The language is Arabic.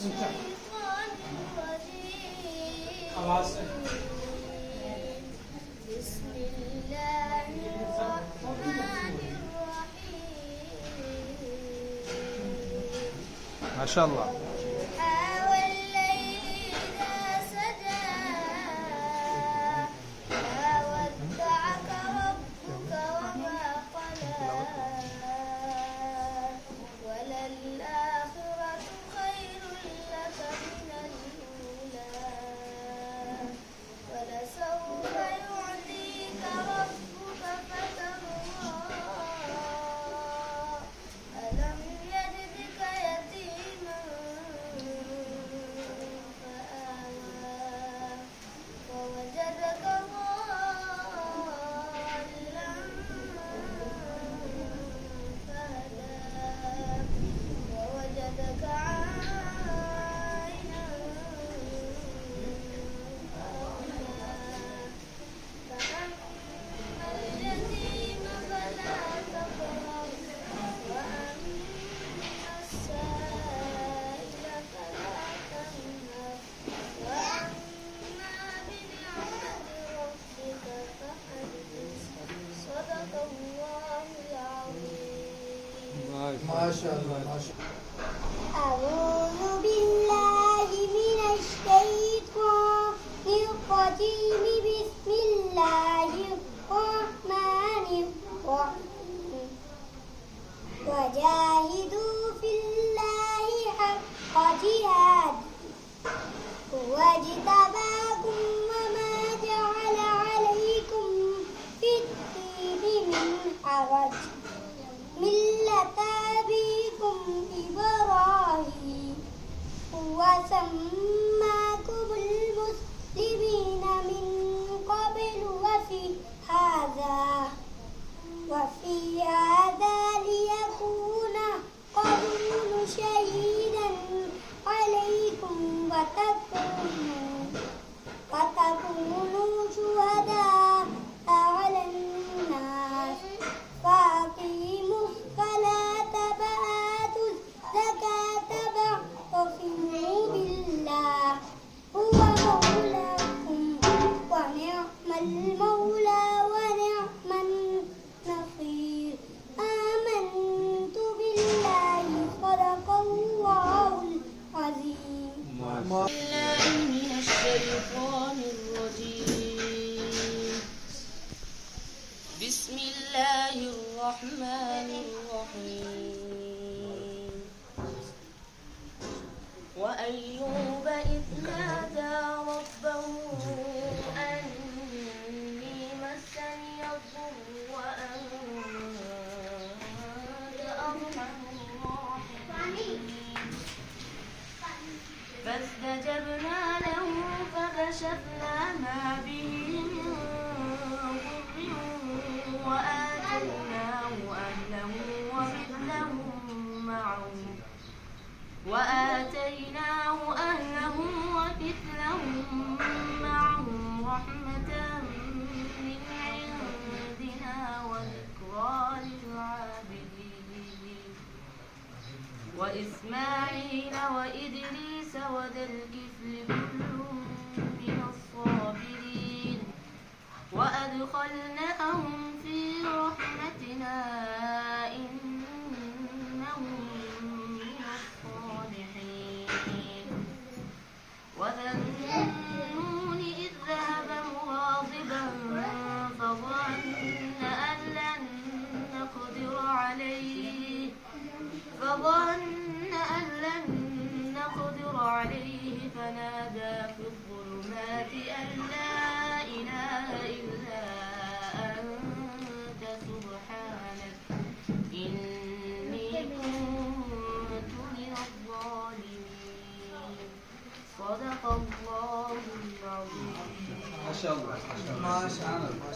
الشيطان الرجيم. بسم الله الرحمن الرحيم. ما شاء الله. والليل إذا سجى ما ودعك ربك وما قلى وللآخرة خير لك من الأولى ولسوف يعطيك ربك فترضى ألم يجدك يتيما فآوى ووجدك ضالا فهدى ووجدك عائلا فأما اليتيم فلا تقهر وأما السائل فلا تنهر وأما بنعمة ربك فحدث صدق الله العظيم. ما شاء الله. أعوذ بالله من الشيطان الرجيم. بسم الله الرحمن الرحيم. وجاهدوا في الله حق جهاده هو اجتباكم وما جعل عليكم في الدين من حرج ملة أبيكم إبراهيم هو سماكم المسلمين من قبل وفي هذا ليكون الرسول شهيدا عليكم وتكونوا شهداء على الناس فأقيموا الصلاة وآتوا الزكاة واعتصموا بالله هو مولاكم ونعم المولى ونعم النصير. آمنت بالله صدق الله العظيم. بالله من الشيطان الرجيم. بسم الله الرحمن الرحيم. وأيوب إذ نادى ربه أني مسني الضر وأنت أرحم الراحمين فاستجبنا له فكشفنا ما به من ضر وآتيناه أهله ومثلهم معهم رحمة من عندنا وذكرى للعابدين وإسماعيل وإدريس وذا الكفل كل من الصابرين وأدخلناهم في رحمتنا إنهم من الصالحين. وذا النون إذ ذهب مغاضبا فظن أن لن نقدر عليه فنادى في الظلمات أن لا إله إلا أنت سبحانك إني كنت من الظالمين. صدق الله العظيم. ما شاء الله.